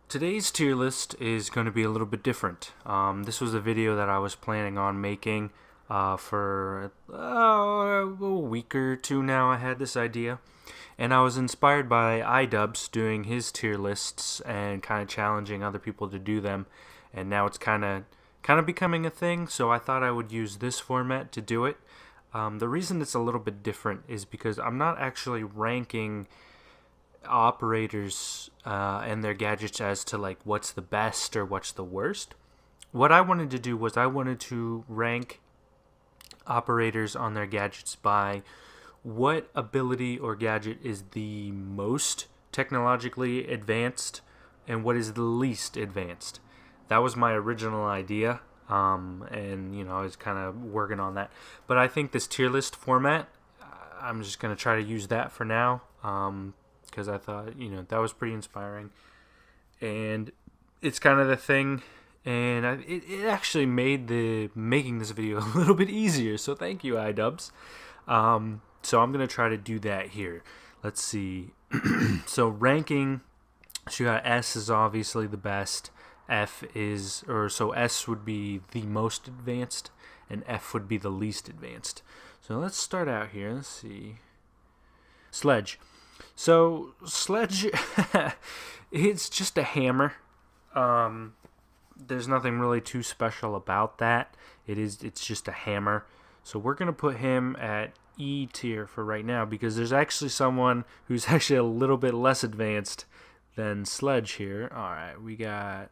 Today's tier list is going to be a little bit different. This was a video that I was planning on making for a week or two now. I had this idea, and I was inspired by Idubbbz doing his tier lists and kind of challenging other people to do them, and now it's kind of becoming a thing, so I thought I would use this format to do it. The reason it's a little bit different is because I'm not actually ranking operators and their gadgets as to like what's the best or what's the worst. What I wanted to do was I wanted to rank operators on their gadgets by what ability or gadget is the most technologically advanced and what is the least advanced. That was my original idea, and I was kind of working on that. But I think this tier list format, I'm just going to try to use that for now, because I thought, that was pretty inspiring. And it's kind of the thing, and it actually made making this video a little bit easier, so thank you, Idubbbz. So I'm going to try to do that here. Let's see. So ranking, so you got S is obviously the best. So S would be the most advanced, and F would be the least advanced. So let's start out here. Let's see. Sledge. So Sledge, it's just a hammer. There's nothing really too special about that. It's just a hammer. So we're gonna put him at E tier for right now because there's actually someone who's actually a little bit less advanced than Sledge here. All right, we got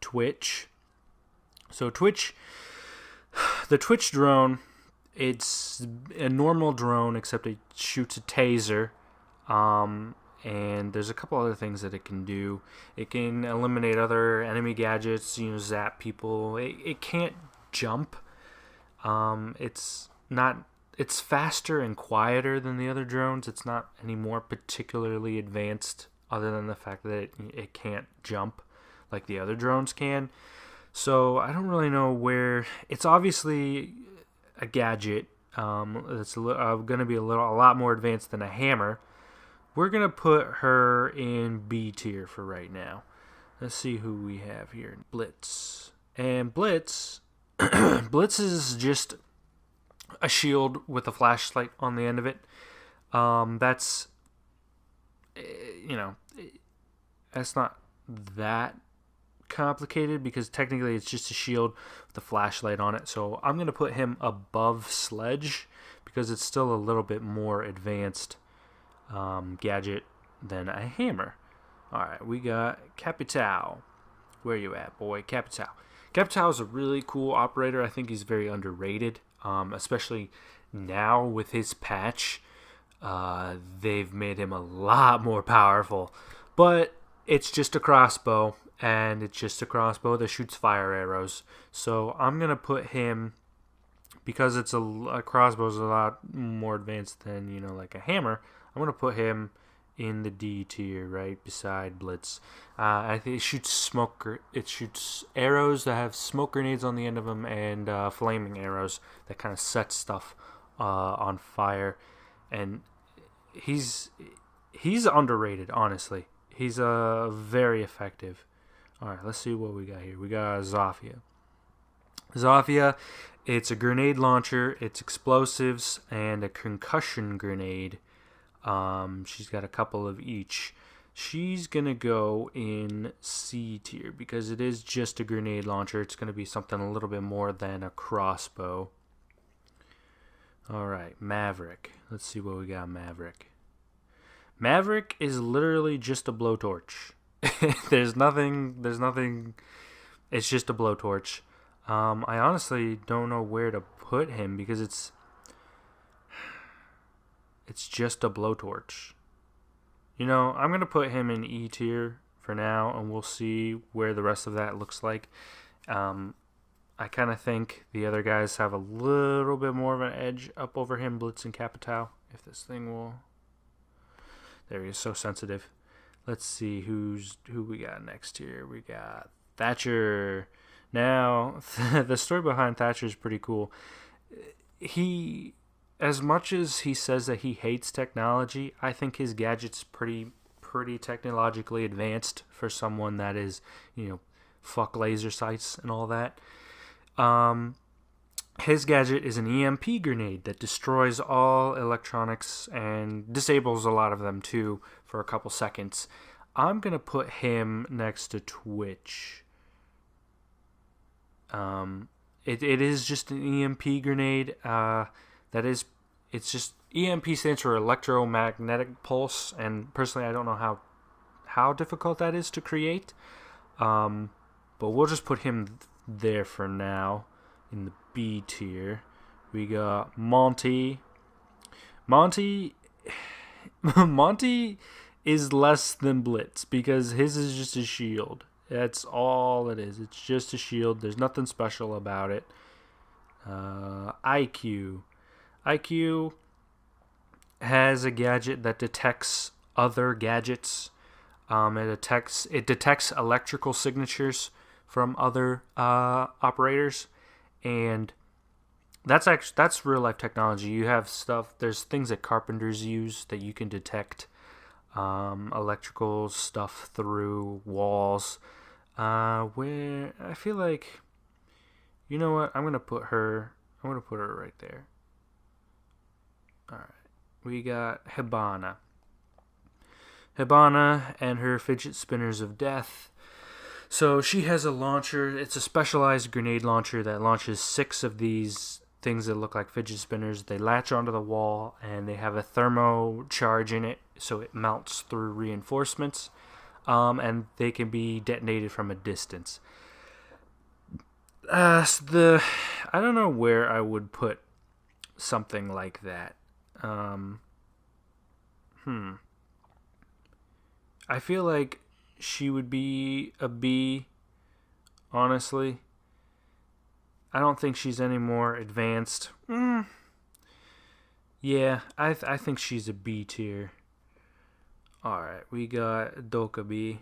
Twitch. So the Twitch drone, it's a normal drone except it shoots a taser. And there's a couple other things that it can do. It can eliminate other enemy gadgets, zap people. It can't jump. It's faster and quieter than the other drones. It's not any more particularly advanced other than the fact that it can't jump like the other drones can. So I don't really know where. It's obviously a gadget. It's going to be a lot more advanced than a hammer. We're going to put her in B tier for right now. Let's see who we have here. Blitz. And Blitz is just a shield with a flashlight on the end of it. That's not that complicated because technically it's just a shield with a flashlight on it. So I'm going to put him above Sledge because it's still a little bit more advanced gadget than a hammer. Alright, we got Capital. Where you at, boy? Capital. Capital is a really cool operator. I think he's very underrated, especially now with his patch. They've made him a lot more powerful, but it's just a crossbow, and it's just a crossbow that shoots fire arrows. So I'm going to put him, because it's a crossbow is a lot more advanced than, like a hammer, I'm going to put him in the D tier, right beside Blitz. I think it shoots arrows that have smoke grenades on the end of them and flaming arrows that kind of set stuff on fire. And he's underrated, honestly. He's very effective. All right, let's see what we got here. We got Zofia. Zofia, it's a grenade launcher, it's explosives, and a concussion grenade. She's got a couple of each. She's going to go in C tier because it is just a grenade launcher. It's going to be something a little bit more than a crossbow. All right, Maverick. Let's see what we got, Maverick. Maverick is literally just a blowtorch. There's nothing. It's just a blowtorch. I honestly don't know where to put him because it's just a blowtorch. I'm going to put him in E tier for now, and we'll see where the rest of that looks like. I kind of think the other guys have a little bit more of an edge up over him, Blitz and Capital. If this thing will... There he is, so sensitive. Let's see who we got next here. We got Thatcher. Now, the story behind Thatcher is pretty cool. As much as he says that he hates technology, I think his gadget's pretty pretty technologically advanced for someone that is, fuck laser sights and all that. His gadget is an EMP grenade that destroys all electronics and disables a lot of them too for a couple seconds. I'm going to put him next to Twitch. It is just an EMP grenade. It's just EMP stands for electromagnetic pulse, and personally I don't know how difficult that is to create. But we'll just put him there for now in the B tier. We got Monty. Monty is less than Blitz because his is just a shield. That's all it is. It's just a shield. There's nothing special about it. IQ has a gadget that detects other gadgets. It detects electrical signatures from other operators, and that's real life technology. You have stuff. There's things that carpenters use that you can detect electrical stuff through walls. Where I feel like, you know what? I'm gonna put her right there. All right, we got Habana and her fidget spinners of death. So she has a launcher. It's a specialized grenade launcher that launches 6 of these things that look like fidget spinners. They latch onto the wall, and they have a thermo charge in it, so it melts through reinforcements, and they can be detonated from a distance. I don't know where I would put something like that. I feel like she would be a B, honestly. I don't think she's any more advanced. Yeah, I think she's a B tier. Alright, we got Dokkaebi.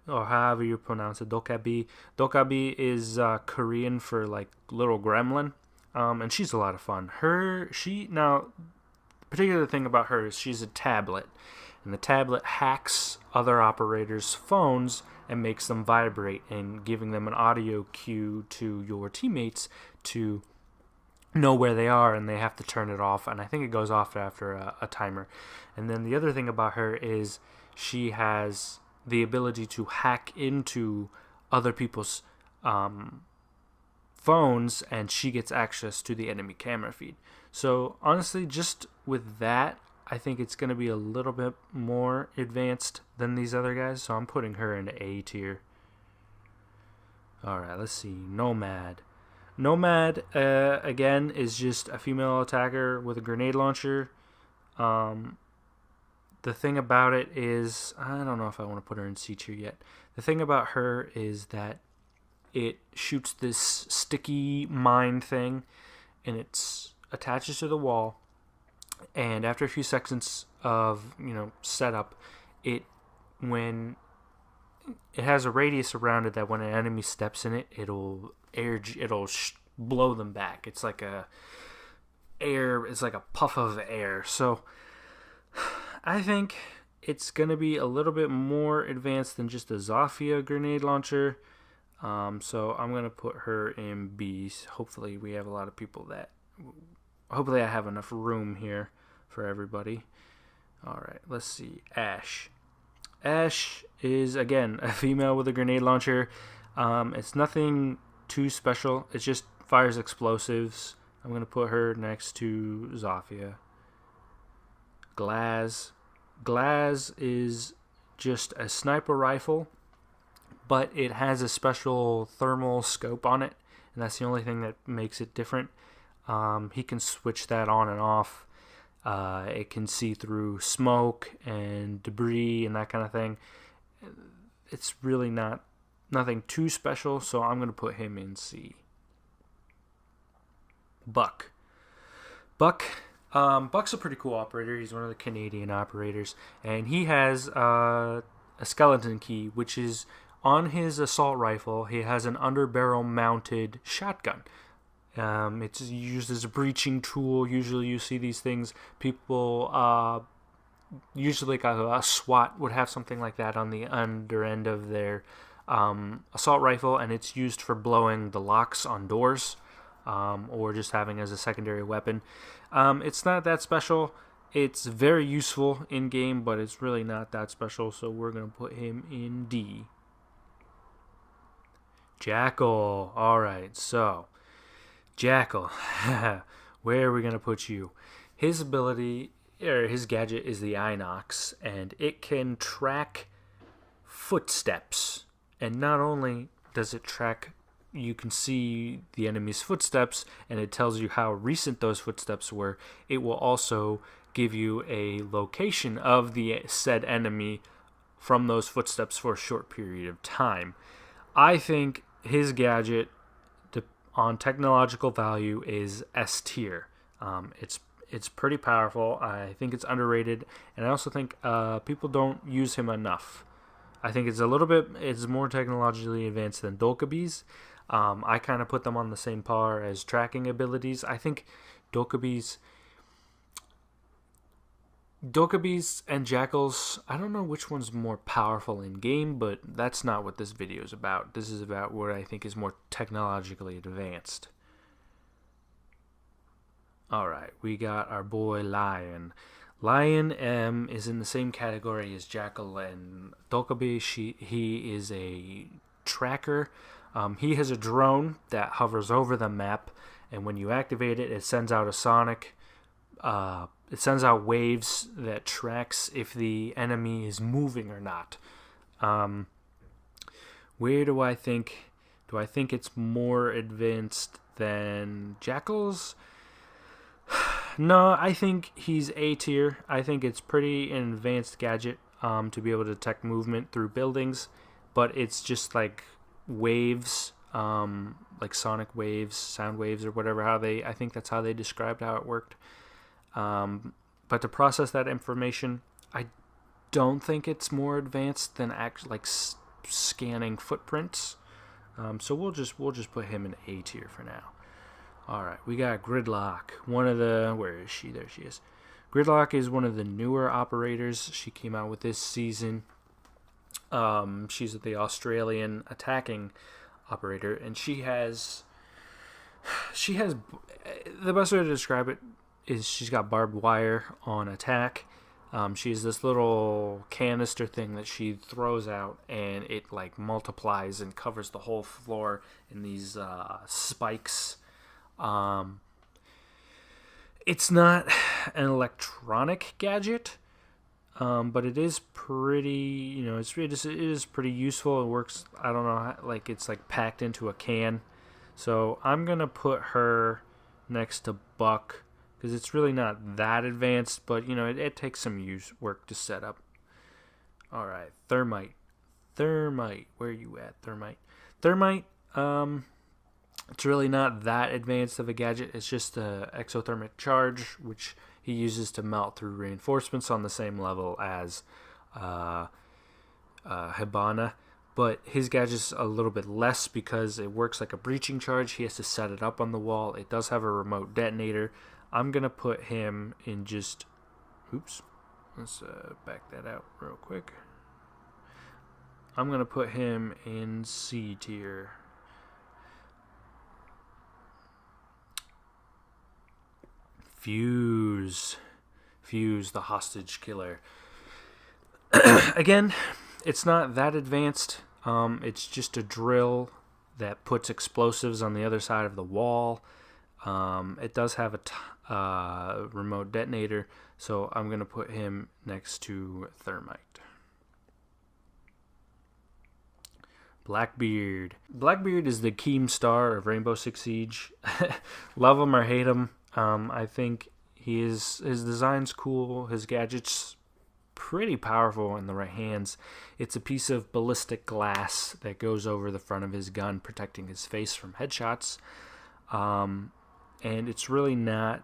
Or however you pronounce it, Dokkaebi. Dokkaebi is Korean for like little gremlin. And she's a lot of fun. The particular thing about her is she's a tablet. And the tablet hacks other operators' phones and makes them vibrate, and giving them an audio cue to your teammates to know where they are, and they have to turn it off. And I think it goes off after a timer. And then the other thing about her is she has the ability to hack into other people's phones, and she gets access to the enemy camera feed. So honestly, just with that, I think it's going to be a little bit more advanced than these other guys, so I'm putting her in A tier. Alright, let's see. Nomad, again, is just a female attacker with a grenade launcher. The thing about it is, I don't know if I want to put her in C tier yet. The thing about her is that it shoots this sticky mine thing, and it attaches to the wall. And after a few seconds of setup, when it has a radius around it that when an enemy steps in it, it'll blow them back. It's like a puff of air. So I think it's gonna be a little bit more advanced than just a Zofia grenade launcher. So I'm gonna put her in B. Hopefully we have a lot of people that. Hopefully I have enough room here for everybody. Alright, let's see. Ash is, again, a female with a grenade launcher. It's nothing too special. It just fires explosives. I'm going to put her next to Zofia. Glaz is just a sniper rifle, but it has a special thermal scope on it, and that's the only thing that makes it different. He can switch that on and off. It can see through smoke and debris and that kind of thing. It's really nothing too special, so I'm going to put him in C. Buck's a pretty cool operator. He's one of the Canadian operators, and he has a skeleton key, which is on his assault rifle. He has an underbarrel mounted shotgun. It's used as a breaching tool. Usually you see these things, people usually like a SWAT would have something like that on the under end of their assault rifle, and it's used for blowing the locks on doors, or just having as a secondary weapon. It's not that special. It's very useful in game, but it's really not that special, so we're going to put him in D. Jackal. Alright, so Jackal. Where are we going to put you? His ability, or his gadget, is the Inox, and it can track footsteps. And not only does it track, you can see the enemy's footsteps, and it tells you how recent those footsteps were. It will also give you a location of the said enemy from those footsteps for a short period of time. I think his gadget on technological value is S tier. It's pretty powerful. I think it's underrated, and I also think people don't use him enough. I think it's more technologically advanced than Idubbbz. I kind of put them on the same par as tracking abilities. I think Idubbbz and Jackals, I don't know which one's more powerful in game, but that's not what this video is about. This is about what I think is more technologically advanced. Alright, we got our boy Lion. Lion is in the same category as Jackal and Idubbbz. He is a tracker. He has a drone that hovers over the map, and when you activate it, it sends out a sonic. It sends out waves that tracks if the enemy is moving or not. Where do I think? Do I think it's more advanced than Jackal's? No, I think he's A tier. I think it's pretty an advanced gadget to be able to detect movement through buildings, but it's just like waves, like sonic waves, sound waves, or whatever. I think that's how they described how it worked. But to process that information, I don't think it's more advanced than scanning footprints. So we'll just put him in A tier for now. All right, we got Gridlock. Where is she? There she is. Gridlock is one of the newer operators. She came out with this season. She's the Australian attacking operator, and she has the best way to describe it is she's got barbed wire on attack. She has this little canister thing that she throws out, and it like multiplies and covers the whole floor in these spikes. It's not an electronic gadget, but it is pretty, it is pretty useful. It works, I don't know, like it's like packed into a can. So I'm going to put her next to Buck, because it's really not that advanced, but, it takes some work to set up. All right, Thermite. Thermite, where are you at, Thermite? Thermite, it's really not that advanced of a gadget. It's just a exothermic charge, which he uses to melt through reinforcements on the same level as Habana. But his gadget's a little bit less because it works like a breaching charge. He has to set it up on the wall. It does have a remote detonator. I'm going to put him in just... Oops. Let's back that out real quick. I'm going to put him in C tier. Fuse, the hostage killer. Again, it's not that advanced. It's just a drill that puts explosives on the other side of the wall. It does have a remote detonator, so I'm going to put him next to Thermite. Blackbeard. Blackbeard is the Keemstar of Rainbow Six Siege. Love him or hate him. I think his design's cool. His gadget's pretty powerful in the right hands. It's a piece of ballistic glass that goes over the front of his gun, protecting his face from headshots. And it's really not...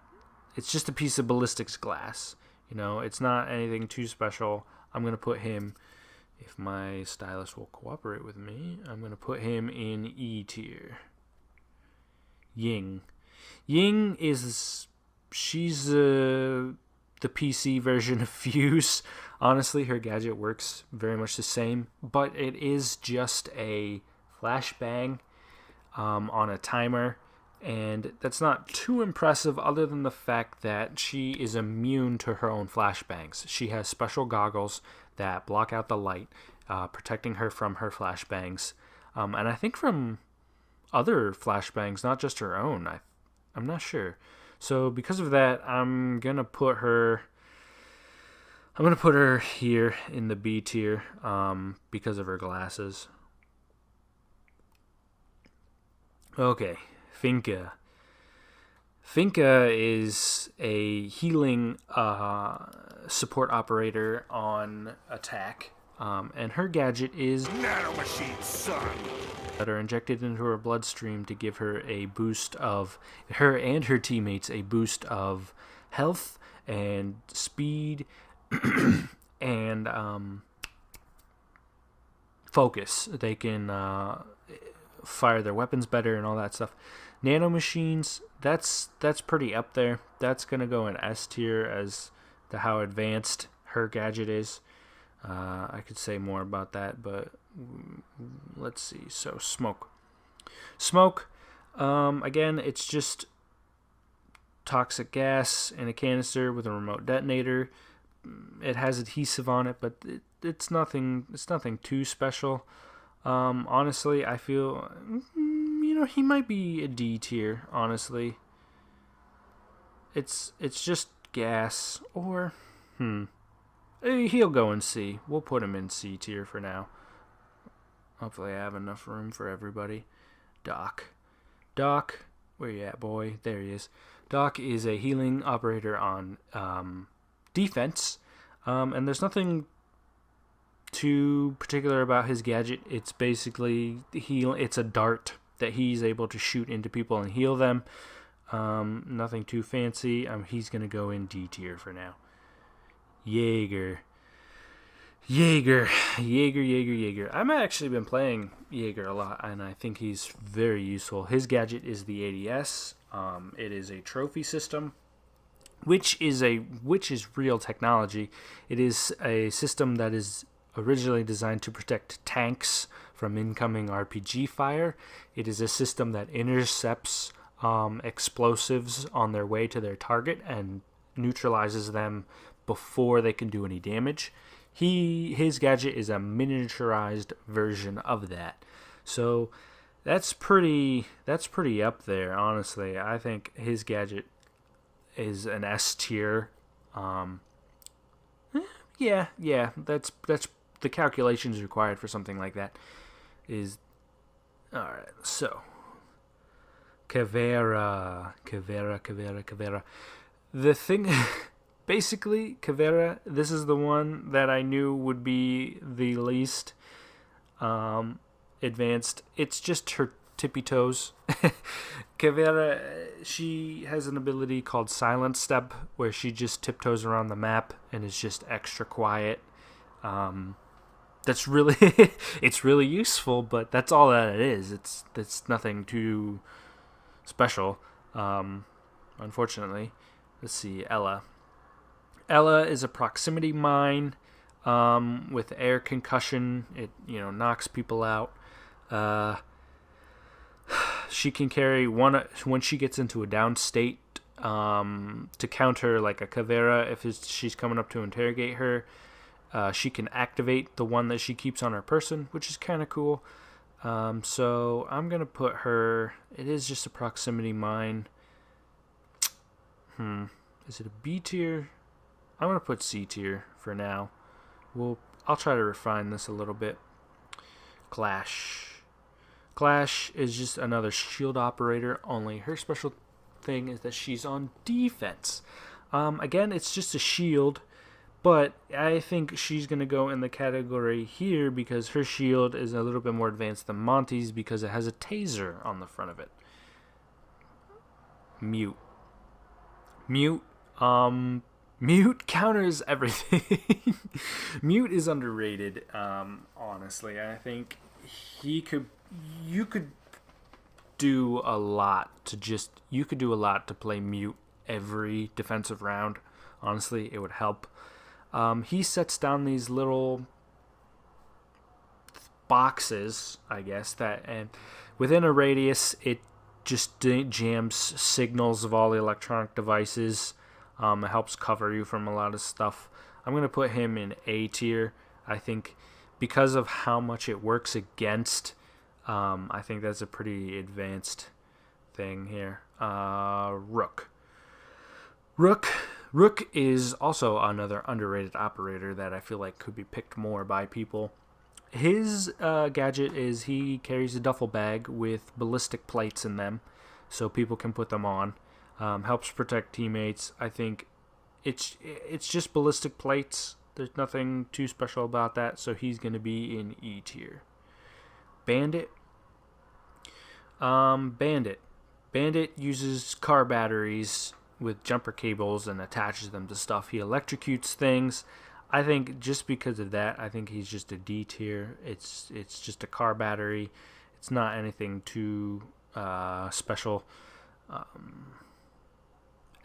It's just a piece of ballistics glass. It's not anything too special. I'm going to put him... If my stylus will cooperate with me, I'm going to put him in E tier. Ying. Ying is... She's the PC version of Fuse. Honestly, her gadget works very much the same, but it is just a flashbang on a timer, and that's not too impressive other than the fact that she is immune to her own flashbangs. She has special goggles that block out the light, protecting her from her flashbangs, and I think from other flashbangs, not just her own. I'm not sure. So because of that, I'm gonna put her here in the B tier because of her glasses. Okay, Finca. Finca is a healing support operator on attack, and her gadget is Nanomachine, son. That are injected into her bloodstream to give her a boost of her and her teammates a boost of health and speed and focus. They can fire their weapons better and all that stuff. Nanomachines, that's pretty up there. That's gonna go in S tier as to how advanced her gadget is. I could say more about that, but let's see. So smoke, again, it's just toxic gas in a canister with a remote detonator. It has adhesive on it, but it's nothing too special. Honestly, I feel he might be a D tier. Honestly, it's just gas, or he'll go in C. We'll put him in C tier for now. Hopefully I have enough room for everybody. Doc, where you at, boy? There he is. Doc is a healing operator on defense, and there's nothing too particular about his gadget. It's basically it's a dart that he's able to shoot into people and heal them. Nothing too fancy. He's gonna go in D tier for now. Jaeger. I've actually been playing Jaeger a lot, and I think he's very useful. His gadget is the ADS. It is a trophy system, which is real technology. It is a system that is originally designed to protect tanks from incoming RPG fire. It is a system that intercepts explosives on their way to their target and neutralizes them before they can do any damage. His gadget is a miniaturized version of that. So that's pretty up there, honestly. I think his gadget is an S tier. Yeah, that's the calculations required for something like that is all right. So Kuvira. The thing basically, Kuvira, this is the one that I knew would be the least advanced. It's just her tippy toes. Kuvira, she has an ability called Silent Step, where she just tiptoes around the map and is just extra quiet. That's really, it's really useful, but that's all that it is. It's nothing too special, unfortunately. Let's see, Ella. Ella is a proximity mine with air concussion. It knocks people out. She can carry one when she gets into a down state to counter like a Kuvira if she's coming up to interrogate her. She can activate the one that she keeps on her person, which is kind of cool. So I'm gonna put her. It is just a proximity mine. Is it a B tier? I'm gonna put C tier for now. I'll try to refine this a little bit. Clash is just another shield operator, only her special thing is that she's on defense. Again, it's just a shield, but I think she's going to go in the category here because her shield is a little bit more advanced than Monty's because it has a taser on the front of it. Mute counters everything. Mute is underrated, honestly. I think you could do a lot to play Mute every defensive round Honestly, it would help. He sets down these little boxes, I guess, that and within a radius, it just jams signals of all the electronic devices. It helps cover you from a lot of stuff. I'm going to put him in A tier. I think because of how much it works against, I think that's a pretty advanced thing here. Rook. Rook is also another underrated operator that I feel like could be picked more by people. His gadget is he carries a duffel bag with ballistic plates in them, so people can put them on. Helps protect teammates. I think it's just ballistic plates. There's nothing too special about that, so he's going to be in E tier. Bandit. Bandit uses car batteries with jumper cables and attaches them to stuff. He electrocutes things. I think just because of that, I think he's just a D tier. It's just a car battery. It's not anything too special.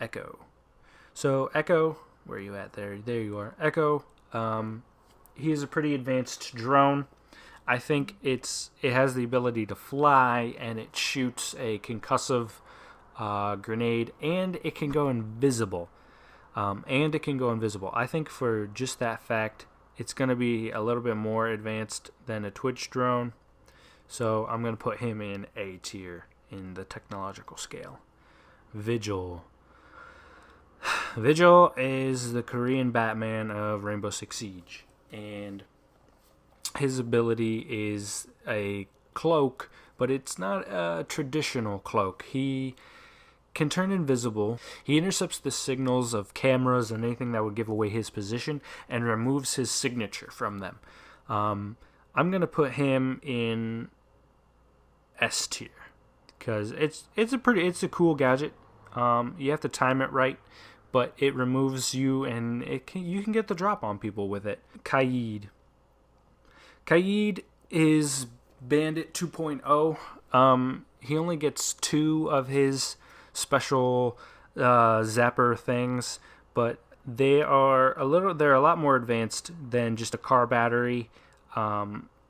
Echo. So Echo, where are you at there? There you are. Echo. He is a pretty advanced drone. I think it has the ability to fly, and it shoots a concussive grenade, and it can go invisible. I think for just that fact, it's going to be a little bit more advanced than a Twitch drone. So I'm going to put him in A tier in the technological scale. Vigil. Vigil is the Korean Batman of Rainbow Six Siege. And his ability is a cloak, but it's not a traditional cloak. He can turn invisible. He intercepts the signals of cameras and anything that would give away his position and removes his signature from them. I'm going to put him in S tier because it's a cool gadget. You have to time it right, but it removes you and you can get the drop on people with it. Kaid is Bandit 2.0. He only gets 2 of his special zapper things, but they're a lot more advanced than just a car battery.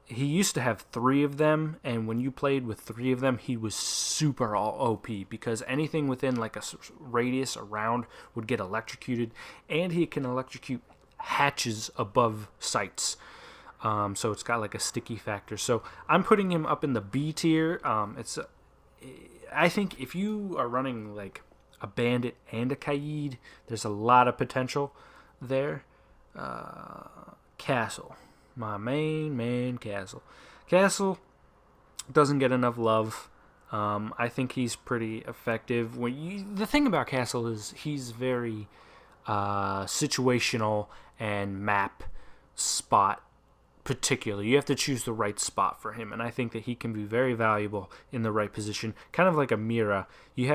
He used to have 3 of them, and when you played with 3 of them, he was super all OP because anything within like a radius around would get electrocuted, and he can electrocute hatches above sights. So it's got like a sticky factor. So I'm putting him up in the B tier. I think if you are running like a Bandit and a Kaid, there's a lot of potential there. Castle. My main Castle. Castle doesn't get enough love. I think he's pretty effective. The thing about Castle is he's very situational and map spot particular. You have to choose the right spot for him, and I think that he can be very valuable in the right position. Kind of like a Mira. You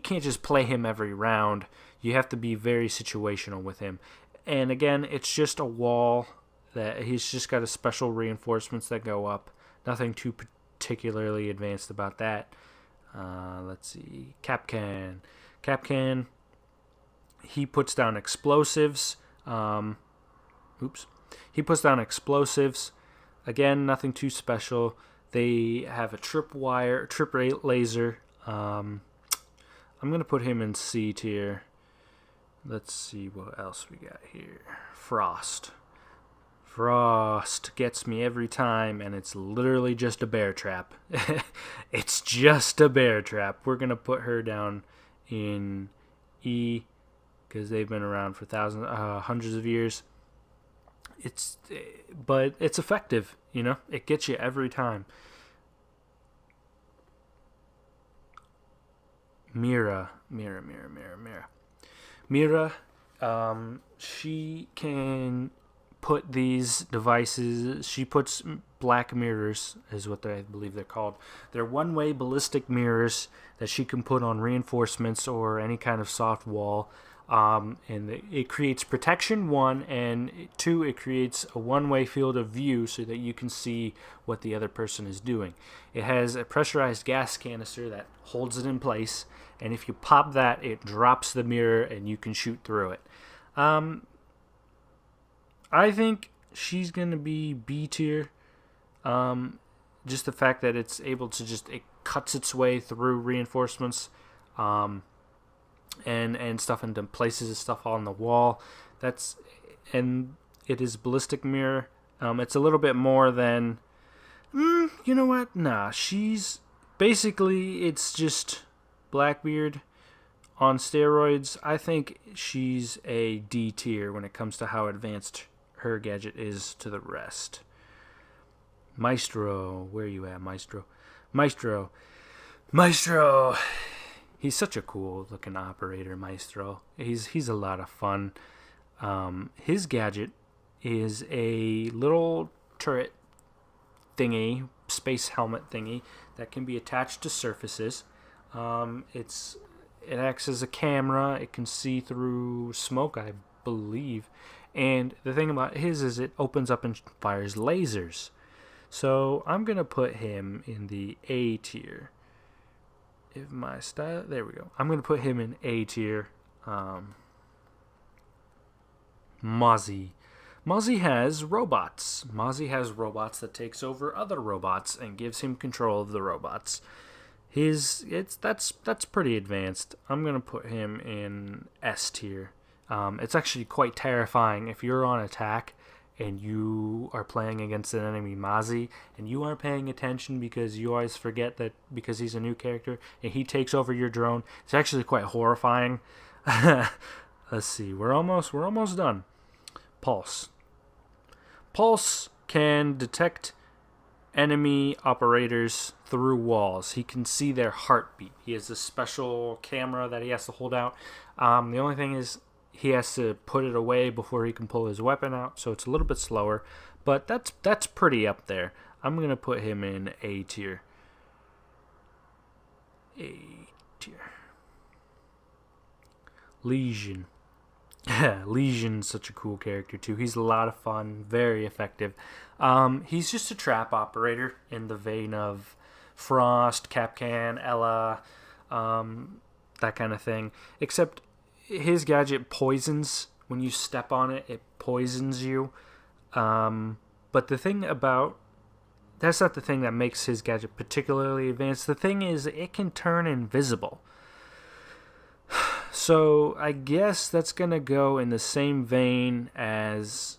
can't just play him every round. You have to be very situational with him. And again, it's just a wall that he's just got a special reinforcements that go up. Nothing too particularly advanced about that. Let's see. Capcan. He puts down explosives. He puts down explosives. Again, nothing too special. They have a trip laser. I'm going to put him in C tier. Let's see what else we got here. Frost gets me every time, and it's literally just a bear trap. It's just a bear trap. We're going to put her down in E because they've been around for hundreds of years. But it's effective, It gets you every time. Mira. She can put these devices. She puts black mirrors, is what I believe they're called. They're one-way ballistic mirrors that she can put on reinforcements or any kind of soft wall. And it creates protection, 1, and 2, it creates a one-way field of view so that you can see what the other person is doing. It has a pressurized gas canister that holds it in place, and if you pop that, it drops the mirror and you can shoot through it. I think she's going to be B tier. Just the fact that it's able to it cuts its way through reinforcements, and stuff, and places stuff on the wall. And it is ballistic mirror. It's a little bit more than, you know what? Nah, she's basically, it's just Blackbeard on steroids. I think she's a D tier when it comes to how advanced her gadget is to the rest. Maestro, where you at, Maestro? Maestro. He's such a cool looking operator, Maestro. He's a lot of fun. His gadget is a little turret thingy, space helmet thingy that can be attached to surfaces. It acts as a camera. It can see through smoke, I believe. And the thing about his is it opens up and fires lasers. So I'm going to put him in the A tier. If my style... There we go. I'm going to put him in A tier. Mozzie. Mozzie has robots. Mozzie has robots that takes over other robots and gives him control of the robots. That's pretty advanced. I'm going to put him in S tier. It's actually quite terrifying if you're on attack and you are playing against an enemy Mozzie, and you aren't paying attention because you always forget that because he's a new character, and he takes over your drone. It's actually quite horrifying. Let's see, we're almost done. Pulse. Pulse can detect enemy operators through walls. He can see their heartbeat. He has a special camera that he has to hold out. The only thing is, he has to put it away before he can pull his weapon out, so it's a little bit slower, but that's pretty up there. I'm going to put him in A tier. A tier. Lesion. Legion's such a cool character too. He's a lot of fun, very effective. He's just a trap operator in the vein of Frost, Capcan, Ella, that kind of thing, except his gadget poisons. When you step on it, it poisons you. But the thing about... That's not the thing that makes his gadget particularly advanced. The thing is, it can turn invisible. So, I guess that's going to go in the same vein as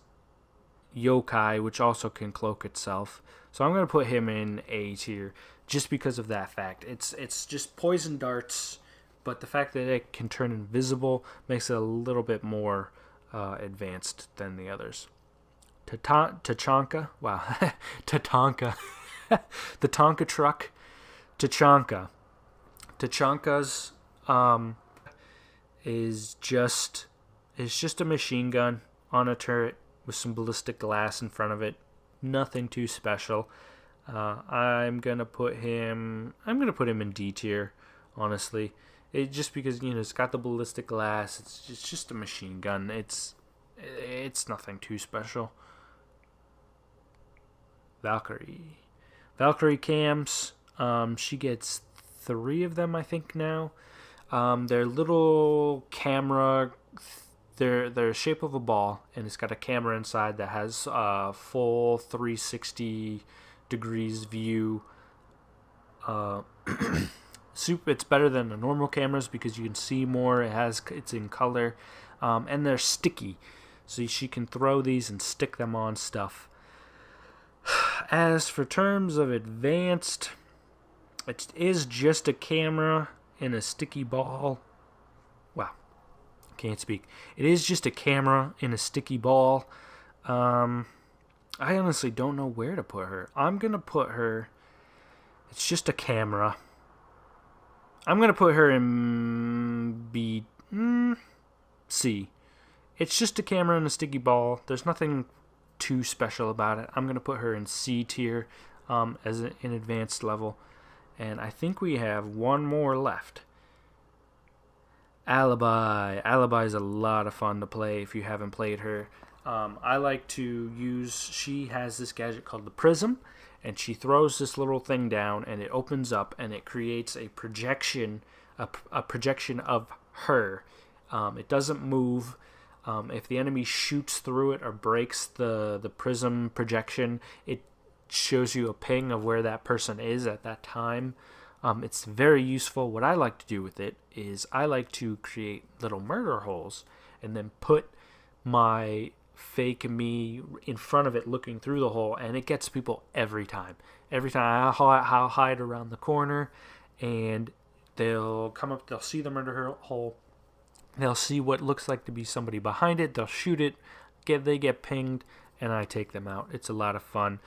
Yokai, which also can cloak itself. So I'm going to put him in A tier, just because of that fact. It's just poison darts, but the fact that it can turn invisible makes it a little bit more advanced than the others. Tachanka. Wow. Tatanka. The Tonka truck. Tachanka. Tachanka's is just a machine gun on a turret with some ballistic glass in front of it. Nothing too special. I'm gonna put him in D tier, honestly. Just because, it's got the ballistic glass. It's just a machine gun. It's nothing too special. Valkyrie cams. She gets 3 of them, I think, now. They're little camera. They're shape of a ball, and it's got a camera inside that has full 360 degrees view. It's better than the normal cameras because you can see more. It's in color, and they're sticky, so she can throw these and stick them on stuff. As for terms of advanced, it is just a camera in a sticky ball. Wow, can't speak. It is just a camera in a sticky ball. I honestly don't know where to put her. I'm gonna put her. It's just a camera. I'm going to put her in C. It's just a camera and a sticky ball. There's nothing too special about it. I'm going to put her in C tier as an advanced level. And I think we have one more left. Alibi. Alibi is a lot of fun to play if you haven't played her. I like to use... She has this gadget called the Prism. And she throws this little thing down, and it opens up, and it creates a projection, a projection of her. It doesn't move. If the enemy shoots through it or breaks the prism projection, it shows you a ping of where that person is at that time. It's very useful. What I like to do with it is I like to create little murder holes and then put my fake me in front of it looking through the hole, and it gets people every time. Every time I'll hide around the corner, and they'll come up, they'll see the murder hole, they'll see what looks like to be somebody behind it, they'll shoot it, they get pinged, and I take them out. It's a lot of fun.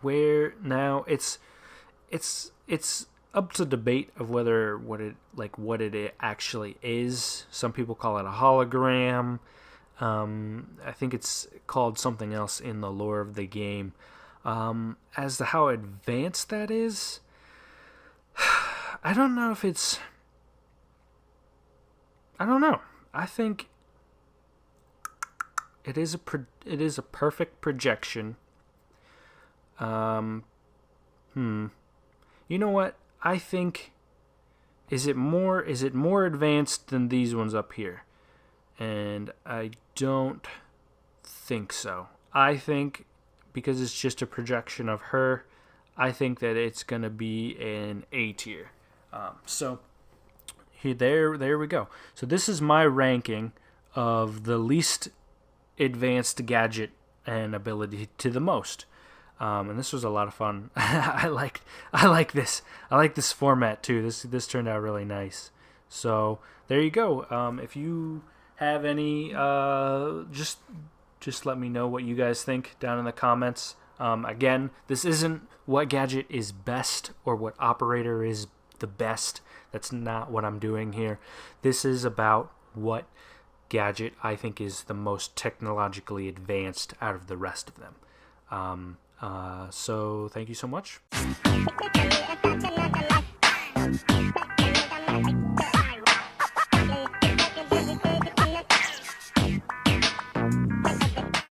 Where now it's up to debate of whether what it actually is. Some people call it a hologram. I think it's called something else in the lore of the game. As to how advanced that is, I don't know if it's... I don't know. I think it is a perfect projection. You know what? I think is it more advanced than these ones up here? And I don't think so. I think because it's just a projection of her, I think that it's going to be an A tier. So there we go. So this is my ranking of the least advanced gadget and ability to the most. And this was a lot of fun. I like this. I like this format too. This turned out really nice. So there you go. If you have any, just let me know what you guys think down in the comments. Again, this isn't what gadget is best or what operator is the best. That's not what I'm doing here. This is about what gadget I think is the most technologically advanced out of the rest of them. So thank you so much.